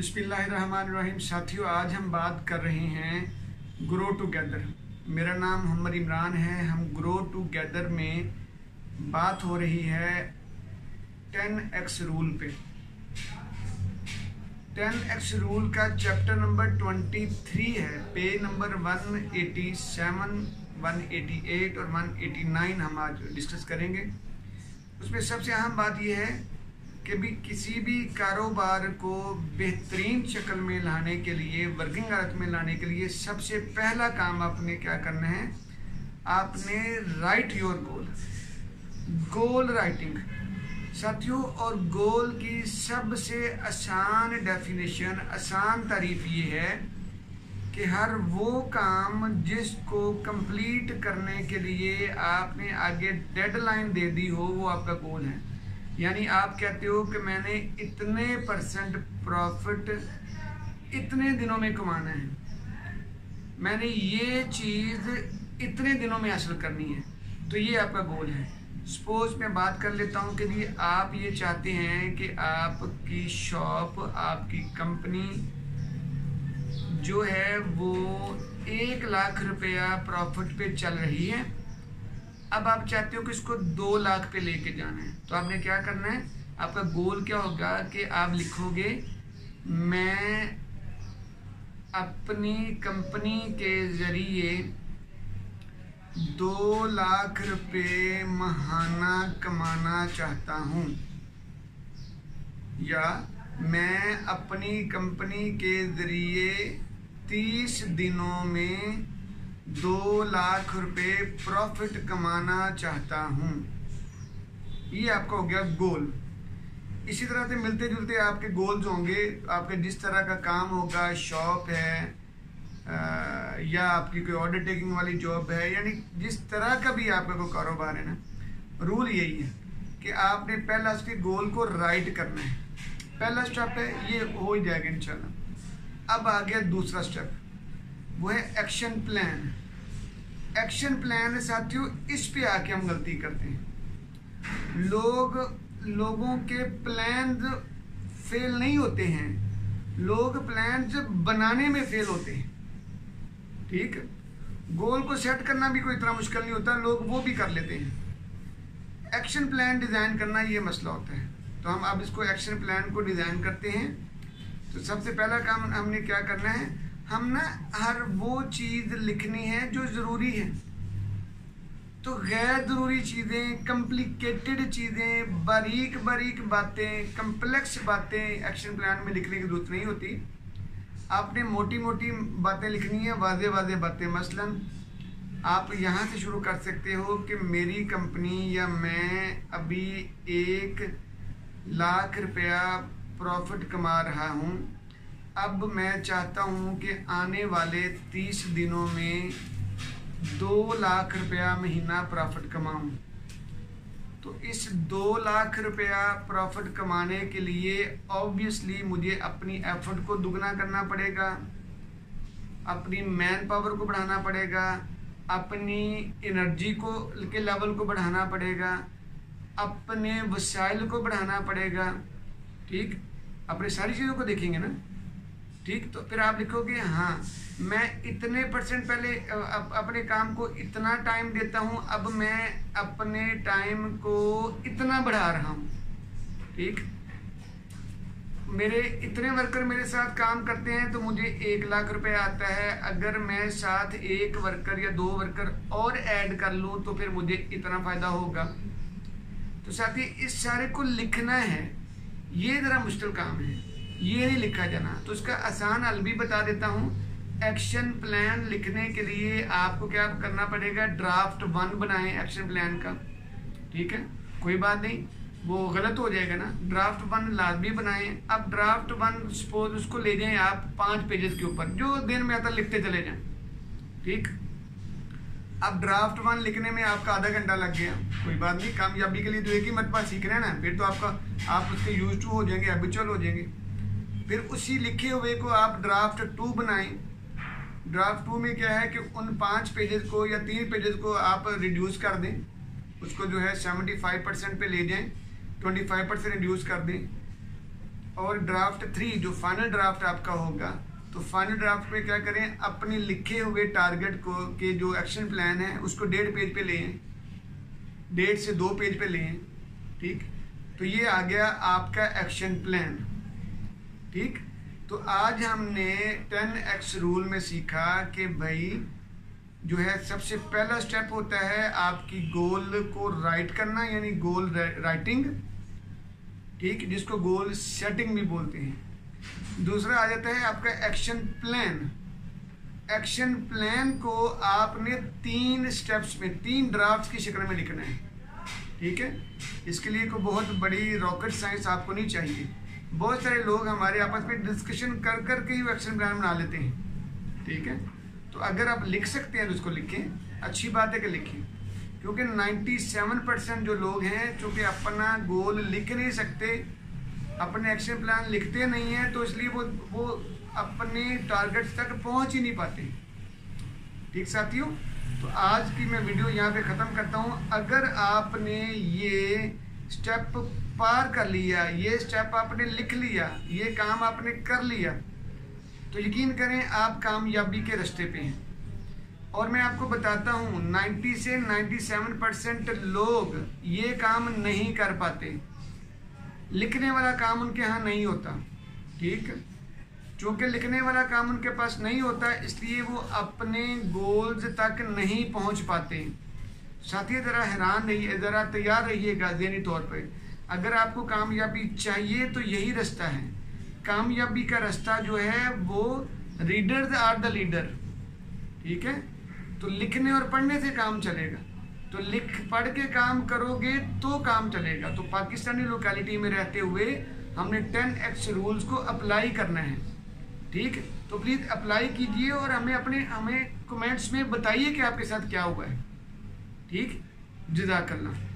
बिस्मिल्लाहिर्रहमानिर्रहीम। साथियों, आज हम बात कर रहे हैं ग्रो टुगेदर। मेरा नाम मोहम्मद इमरान है। हम ग्रो टुगेदर में बात हो रही है 10x रूल पे। 10x रूल का चैप्टर नंबर 23 है। पेज नंबर 187, 188 और 189 हम आज डिस्कस करेंगे। उसमें सबसे अहम बात यह है कि भी किसी भी कारोबार को बेहतरीन शक्ल में लाने के लिए, वर्किंग हालत में लाने के लिए सबसे पहला काम आपने क्या करना है, आपने राइट योर गोल राइटिंग। साथियों, और गोल की सबसे आसान डेफिनेशन, आसान तारीफ ये है कि हर वो काम जिसको कंप्लीट करने के लिए आपने आगे डेडलाइन दे दी हो, वो आपका गोल है। यानी आप कहते हो कि मैंने इतने % प्रॉफिट इतने दिनों में कमाना है, मैंने ये चीज़ इतने दिनों में हासिल करनी है, तो ये आपका गोल है। सपोज मैं बात कर लेता हूँ कि आप ये चाहते हैं कि आपकी शॉप, आपकी कंपनी जो है वो 1 लाख रुपया प्रॉफिट पे चल रही है। अब आप चाहते हो कि इसको 2 लाख पे लेके जाना है, तो आपने क्या करना है, आपका गोल क्या होगा कि आप लिखोगे मैं अपनी कंपनी के ज़रिए 2 लाख रुपए महाना कमाना चाहता हूँ, या मैं अपनी कंपनी के ज़रिए 30 दिनों में 2 लाख रुपए प्रॉफिट कमाना चाहता हूँ। ये आपका हो गया गोल। इसी तरह से मिलते जुलते आपके गोल्स होंगे। आपके जिस तरह का काम होगा, शॉप है या आपकी कोई ऑर्डर टेकिंग वाली जॉब है, यानी जिस तरह का भी आपका कोई कारोबार है ना, रूल यही है कि आपने पहला उसके गोल को राइट करना है। पहला स्टेप है, ये हो ही जाएगा इंशाल्लाह। अब आ गया दूसरा स्टेप, वो है एक्शन प्लान। एक्शन प्लान साथियों, इस पे आके हम गलती करते हैं। लोगों के प्लान फेल नहीं होते हैं, लोग प्लान बनाने में फेल होते हैं। ठीक, गोल को सेट करना भी कोई इतना मुश्किल नहीं होता, लोग वो भी कर लेते हैं। एक्शन प्लान डिज़ाइन करना ये मसला होता है। तो हम अब इसको एक्शन प्लान को डिज़ाइन करते हैं। तो सबसे पहला काम हमने क्या करना है, हम ना हर वो चीज़ लिखनी है जो ज़रूरी है। तो गैर ज़रूरी चीज़ें, कॉम्प्लिकेटेड चीज़ें, बारीक बातें, कम्प्लेक्स बातें एक्शन प्लान में लिखने की ज़रूरत नहीं होती। आपने मोटी मोटी बातें लिखनी है, वाज़े बातें। मसलन आप यहाँ से शुरू कर सकते हो कि मेरी कंपनी या मैं अभी 1 लाख रुपया प्रॉफिट कमा रहा हूँ। अब मैं चाहता हूँ कि आने वाले 30 दिनों में 2 लाख रुपया महीना प्रॉफिट कमाऊँ। तो इस 2 लाख रुपया प्रॉफिट कमाने के लिए ऑब्वियसली मुझे अपनी एफर्ट को दुगना करना पड़ेगा, अपनी मैन पावर को बढ़ाना पड़ेगा, अपनी एनर्जी को के लेवल को बढ़ाना पड़ेगा, अपने वसाइल को बढ़ाना पड़ेगा। ठीक, अपनी सारी चीज़ों को देखेंगे ना। ठीक, तो फिर आप लिखोगे हाँ, मैं इतने % पहले अपने काम को इतना टाइम देता हूँ, अब मैं अपने टाइम को इतना बढ़ा रहा हूँ। ठीक, मेरे इतने वर्कर मेरे साथ काम करते हैं तो मुझे 1 लाख रुपए आता है। अगर मैं साथ 1 वर्कर या 2 वर्कर और ऐड कर लूँ तो फिर मुझे इतना फ़ायदा होगा। तो साथ ही इस सारे को लिखना है, ये ज़रा मुश्किल काम है, ये नहीं लिखा जाना। तो इसका आसान हल भी बता देता हूँ। एक्शन प्लान लिखने के लिए आपको क्या करना पड़ेगा, ड्राफ्ट 1 बनाएं एक्शन प्लान का। ठीक है, कोई बात नहीं, वो गलत हो जाएगा ना। ड्राफ्ट 1 लाजमी बनाएं। अब ड्राफ्ट 1 सपोज उसको ले जाएं आप 5 पेजेस के ऊपर, जो दिन में आता लिखते चले जाएं। ठीक, अब ड्राफ्ट 1 लिखने में आपका आधा घंटा लग गया, कोई बात नहीं। कामयाबी के लिए तो एक ही मरतबा सीखना है ना, फिर तो आप उसके यूज टू हो जाएंगे, हैबिचुअल हो जाएंगे। फिर उसी लिखे हुए को आप ड्राफ्ट 2 बनाएं। ड्राफ्ट 2 में क्या है कि उन 5 पेजेस को या 3 पेजेस को आप रिड्यूस कर दें, उसको जो है 75% पे ले जाएं, 25% रिड्यूस कर दें। और ड्राफ्ट 3 जो फाइनल ड्राफ्ट आपका होगा, तो फाइनल ड्राफ्ट में क्या करें, अपने लिखे हुए टारगेट को के जो एक्शन प्लान है उसको 1.5 पेज पे लें, 1.5 से 2 पेज पे लें। ठीक, तो ये आ गया आपका एक्शन प्लान। ठीक, तो आज हमने 10x रूल में सीखा कि भाई जो है सबसे पहला स्टेप होता है आपकी गोल को राइट करना, यानी गोल राइटिंग। ठीक, जिसको गोल सेटिंग भी बोलते हैं। दूसरा आ जाता है आपका एक्शन प्लान। एक्शन प्लान को आपने 3 स्टेप्स में, 3 ड्राफ्ट की शक्ल में लिखना है। ठीक है, इसके लिए कोई बहुत बड़ी रॉकेट साइंस आपको नहीं चाहिए। बहुत सारे लोग हमारे आपस में डिस्कशन कर कर के ही एक्शन प्लान बना लेते हैं। ठीक है, तो अगर आप लिख सकते हैं तो उसको लिखें, अच्छी बात है कि लिखें, क्योंकि 97% जो लोग हैं चूँकि अपना गोल लिख नहीं सकते, अपने एक्शन प्लान लिखते नहीं हैं, तो इसलिए वो अपने टारगेट्स तक पहुंच ही नहीं पाते। ठीक साथियों, तो आज की मैं वीडियो यहाँ पे ख़त्म करता हूँ। अगर आपने ये स्टेप पार कर लिया, ये स्टेप आपने लिख लिया, ये काम आपने कर लिया, तो यकीन करें आप कामयाबी के रास्ते पे हैं। और मैं आपको बताता हूँ 90 से 97% लोग ये काम नहीं कर पाते, लिखने वाला काम उनके यहाँ नहीं होता। ठीक, चूँकि लिखने वाला काम उनके पास नहीं होता, इसलिए वो अपने गोल्स तक नहीं पहुँच पाते। साथियों, ज़रा हैरान रहिए, ज़रा तैयार रहिएगा ज़हनी तौर पे। अगर आपको कामयाबी चाहिए तो यही रास्ता है। कामयाबी का रास्ता जो है वो रीडर्स आर द लीडर। ठीक है, तो लिखने और पढ़ने से काम चलेगा, तो लिख पढ़ के काम करोगे तो काम चलेगा। तो पाकिस्तानी लोकेलिटी में रहते हुए हमने 10x रूल्स को अप्लाई करना है। ठीक, तो प्लीज़ अप्लाई कीजिए और हमें कमेंट्स में बताइए कि आपके साथ क्या हुआ है। ठीक, जज़ाकल्लाह।